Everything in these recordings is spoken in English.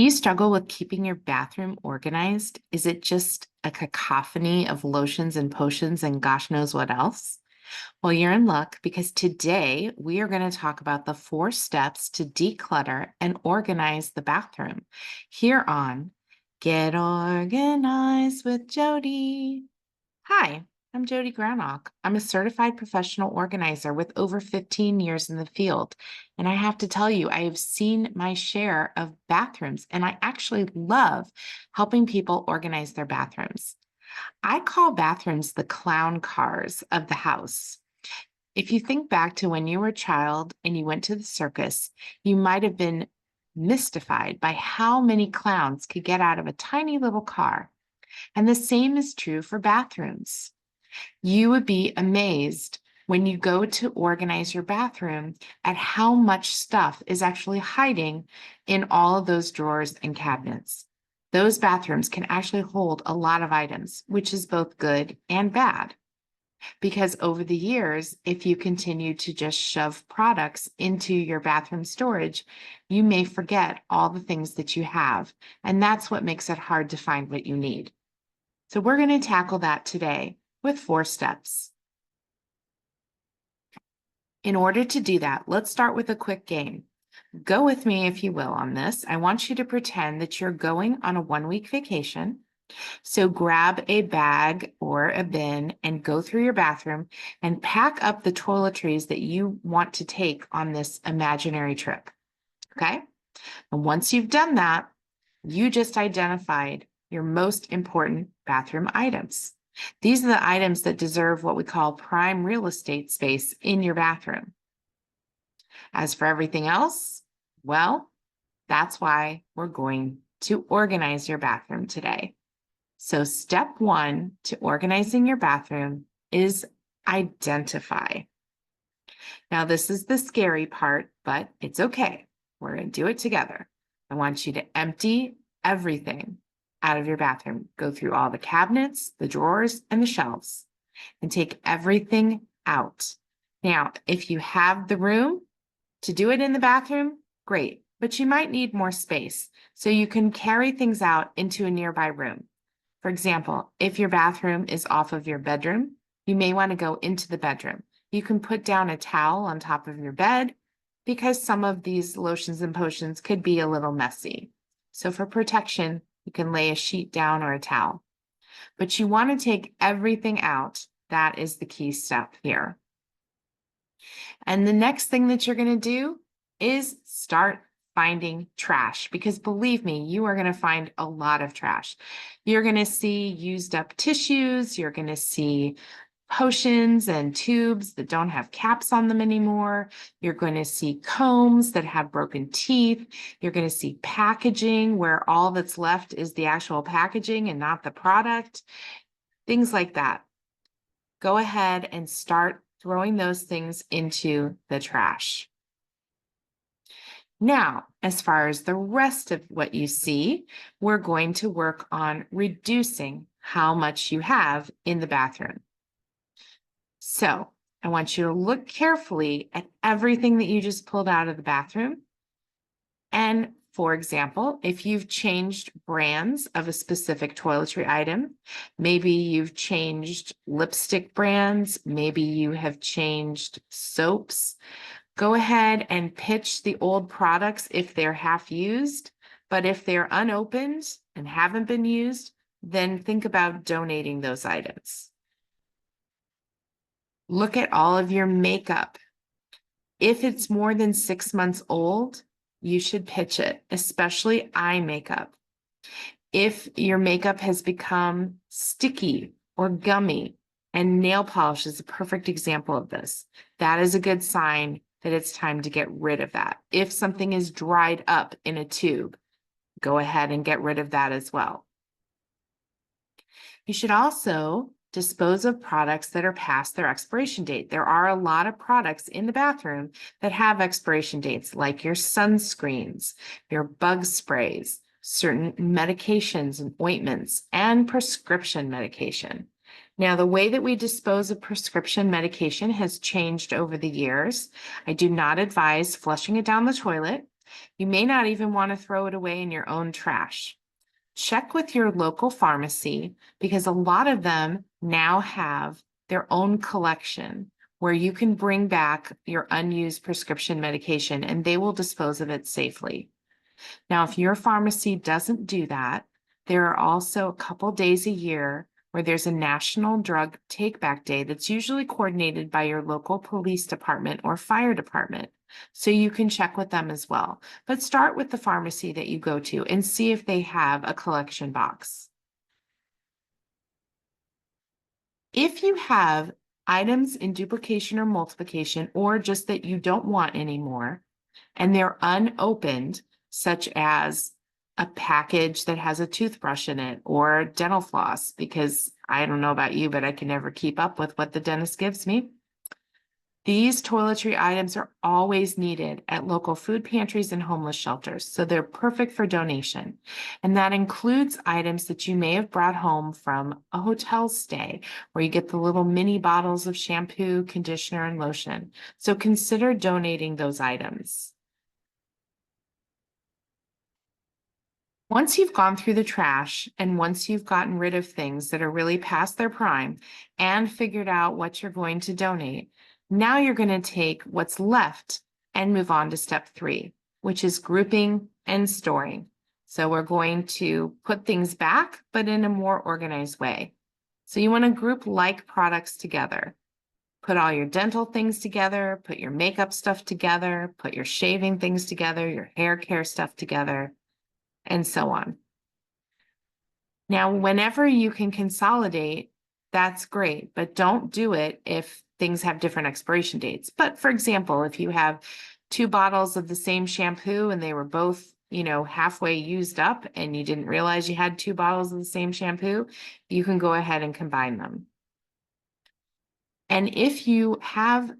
Do you struggle with keeping your bathroom organized? Is it just a cacophony of lotions and potions and gosh knows what else? Well, you're in luck because today we are going to talk about the 4 steps to declutter and organize the bathroom here on Get Organized with Jodi. Hi, I'm Jodi Granok. I'm a certified professional organizer with over 15 years in the field. And I have to tell you, I have seen my share of bathrooms, and I actually love helping people organize their bathrooms. I call bathrooms the clown cars of the house. If you think back to when you were a child and you went to the circus, you might have been mystified by how many clowns could get out of a tiny little car. And the same is true for bathrooms. You would be amazed when you go to organize your bathroom at how much stuff is actually hiding in all of those drawers and cabinets. Those bathrooms can actually hold a lot of items, which is both good and bad. Because over the years, if you continue to just shove products into your bathroom storage, you may forget all the things that you have. And that's what makes it hard to find what you need. So we're going to tackle that today with 4 steps. In order to do that, let's start with a quick game. Go with me, if you will, on this. I want you to pretend that you're going on a 1-week vacation. So grab a bag or a bin and go through your bathroom and pack up the toiletries that you want to take on this imaginary trip. Okay? And once you've done that, you just identified your most important bathroom items. These are the items that deserve what we call prime real estate space in your bathroom. As for everything else, well, that's why we're going to organize your bathroom today. So step 1 to organizing your bathroom is identify. Now, this is the scary part, but it's okay. We're going to do it together. I want you to empty everything out of your bathroom. Go through all the cabinets, the drawers, and the shelves, and take everything out. Now, if you have the room to do it in the bathroom, great, but you might need more space, so you can carry things out into a nearby room. For example, if your bathroom is off of your bedroom, you may want to go into the bedroom. You can put down a towel on top of your bed because some of these lotions and potions could be a little messy. So for protection, you can lay a sheet down or a towel. But you want to take everything out. That is the key step here. And the next thing that you're going to do is start finding trash, because believe me, you are going to find a lot of trash. You're going to see used up tissues. You're going to see potions and tubes that don't have caps on them anymore. You're going to see combs that have broken teeth. You're going to see packaging where all that's left is the actual packaging and not the product. Things like that. Go ahead and start throwing those things into the trash. Now, as far as the rest of what you see, we're going to work on reducing how much you have in the bathroom. So I want you to look carefully at everything that you just pulled out of the bathroom. And for example, if you've changed brands of a specific toiletry item, maybe you've changed lipstick brands, maybe you have changed soaps, go ahead and pitch the old products if they're half used, but if they're unopened and haven't been used, then think about donating those items. Look at all of your makeup. If it's more than 6 months old, you should pitch it, especially eye makeup. If your makeup has become sticky or gummy, and nail polish is a perfect example of this, that is a good sign that it's time to get rid of that. If something is dried up in a tube, go ahead and get rid of that as well. You should also dispose of products that are past their expiration date. There are a lot of products in the bathroom that have expiration dates, like your sunscreens, your bug sprays, certain medications and ointments, and prescription medication. Now, the way that we dispose of prescription medication has changed over the years. I do not advise flushing it down the toilet. You may not even want to throw it away in your own trash. Check with your local pharmacy because a lot of them now have their own collection where you can bring back your unused prescription medication and they will dispose of it safely. Now, if your pharmacy doesn't do that, there are also a couple days a year where there's a National Drug Take Back Day that's usually coordinated by your local police department or fire department. So you can check with them as well. But start with the pharmacy that you go to and see if they have a collection box. If you have items in duplication or multiplication, or just that you don't want anymore, and they're unopened, such as a package that has a toothbrush in it or dental floss, because I don't know about you, but I can never keep up with what the dentist gives me. These toiletry items are always needed at local food pantries and homeless shelters, so they're perfect for donation. And that includes items that you may have brought home from a hotel stay, where you get the little mini bottles of shampoo, conditioner, and lotion. So consider donating those items. Once you've gone through the trash and once you've gotten rid of things that are really past their prime and figured out what you're going to donate, now you're going to take what's left and move on to step 3, which is grouping and storing. So we're going to put things back, but in a more organized way. So you want to group like products together. Put all your dental things together, put your makeup stuff together, put your shaving things together, your hair care stuff together, and so on. Now, whenever you can consolidate, that's great, but don't do it if things have different expiration dates. But for example, if you have 2 bottles of the same shampoo and they were both, halfway used up and you didn't realize you had 2 bottles of the same shampoo, you can go ahead and combine them. And if you have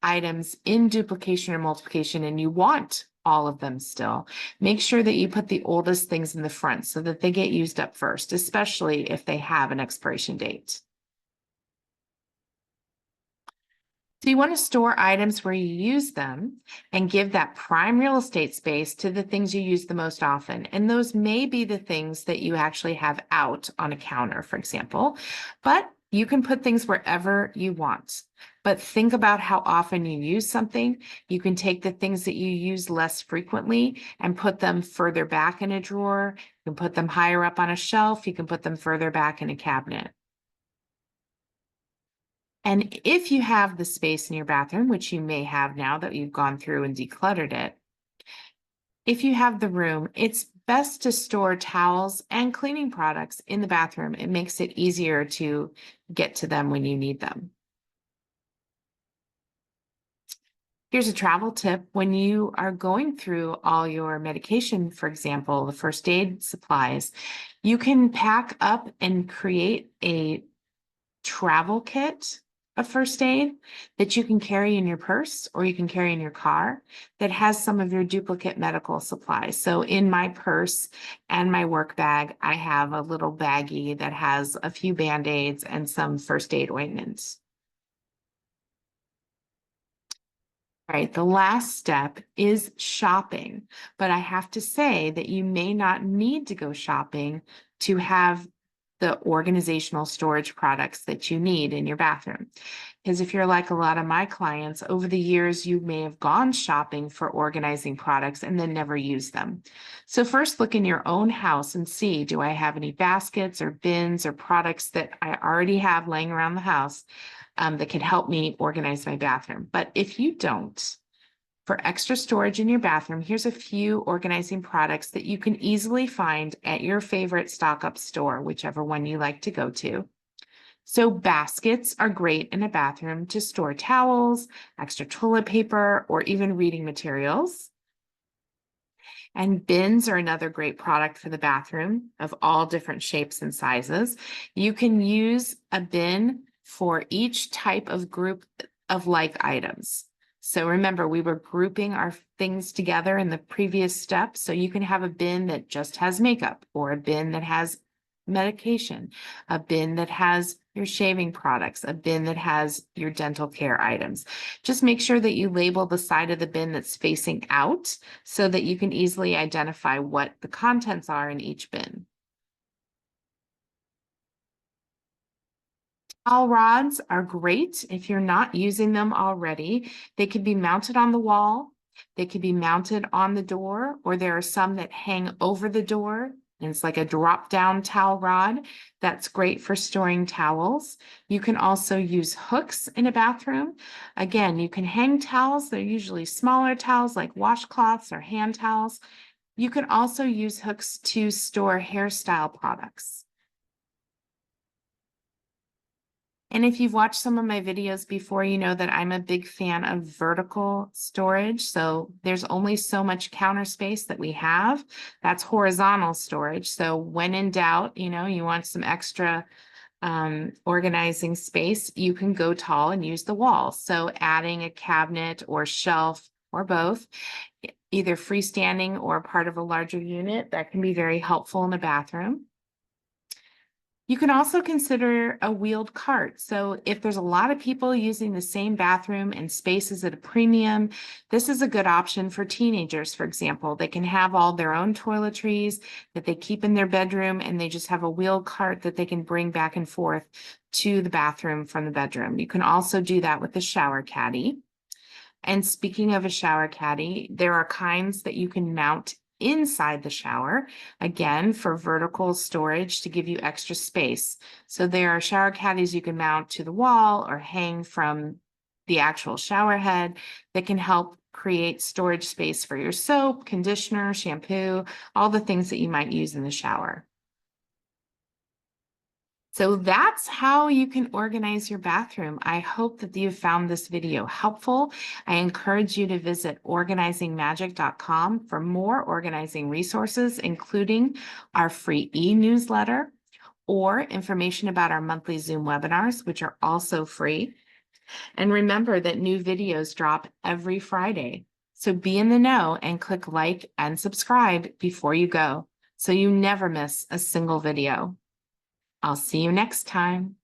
items in duplication or multiplication and you want all of them still, make sure that you put the oldest things in the front so that they get used up first, especially if they have an expiration date. So you want to store items where you use them and give that prime real estate space to the things you use the most often. And those may be the things that you actually have out on a counter, for example, but you can put things wherever you want. But think about how often you use something. You can take the things that you use less frequently and put them further back in a drawer. You can put them higher up on a shelf. You can put them further back in a cabinet. And if you have the space in your bathroom, which you may have now that you've gone through and decluttered it, if you have the room, it's best to store towels and cleaning products in the bathroom. It makes it easier to get to them when you need them. Here's a travel tip. When you are going through all your medication, for example, the first aid supplies, you can pack up and create a travel kit of first aid that you can carry in your purse or you can carry in your car that has some of your duplicate medical supplies. So in my purse and my work bag, I have a little baggie that has a few Band-Aids and some first aid ointments. All right, the last step is shopping, but I have to say that you may not need to go shopping to have the organizational storage products that you need in your bathroom. Because if you're like a lot of my clients, over the years, you may have gone shopping for organizing products and then never used them. So first look in your own house and see, do I have any baskets or bins or products that I already have laying around the house that can help me organize my bathroom? But if you don't, for extra storage in your bathroom, here's a few organizing products that you can easily find at your favorite stock-up store, whichever one you like to go to. So baskets are great in a bathroom to store towels, extra toilet paper, or even reading materials. And bins are another great product for the bathroom of all different shapes and sizes. You can use a bin for each type of group of like items. So remember, we were grouping our things together in the previous step. So you can have a bin that just has makeup or a bin that has medication, a bin that has your shaving products, a bin that has your dental care items. Just make sure that you label the side of the bin that's facing out so that you can easily identify what the contents are in each bin. Towel rods are great if you're not using them already. They can be mounted on the wall, they can be mounted on the door, or there are some that hang over the door. And it's like a drop-down towel rod. That's great for storing towels. You can also use hooks in a bathroom. Again, you can hang towels. They're usually smaller towels like washcloths or hand towels. You can also use hooks to store hairstyle products. And if you've watched some of my videos before, you know that I'm a big fan of vertical storage. So there's only so much counter space that we have. That's horizontal storage. So when in doubt, you want some extra organizing space, you can go tall and use the wall. So adding a cabinet or shelf or both, either freestanding or part of a larger unit, that can be very helpful in a bathroom. You can also consider a wheeled cart. So if there's a lot of people using the same bathroom and space is at a premium, this is a good option for teenagers, for example. They can have all their own toiletries that they keep in their bedroom, and they just have a wheeled cart that they can bring back and forth to the bathroom from the bedroom. You can also do that with the shower caddy. And speaking of a shower caddy, there are kinds that you can mount inside the shower, again, for vertical storage to give you extra space. So there are shower caddies you can mount to the wall or hang from the actual shower head that can help create storage space for your soap, conditioner, shampoo, all the things that you might use in the shower. So that's how you can organize your bathroom. I hope that you found this video helpful. I encourage you to visit organizingmagic.com for more organizing resources, including our free e-newsletter or information about our monthly Zoom webinars, which are also free. And remember that new videos drop every Friday. So be in the know and click like and subscribe before you go, so you never miss a single video. I'll see you next time.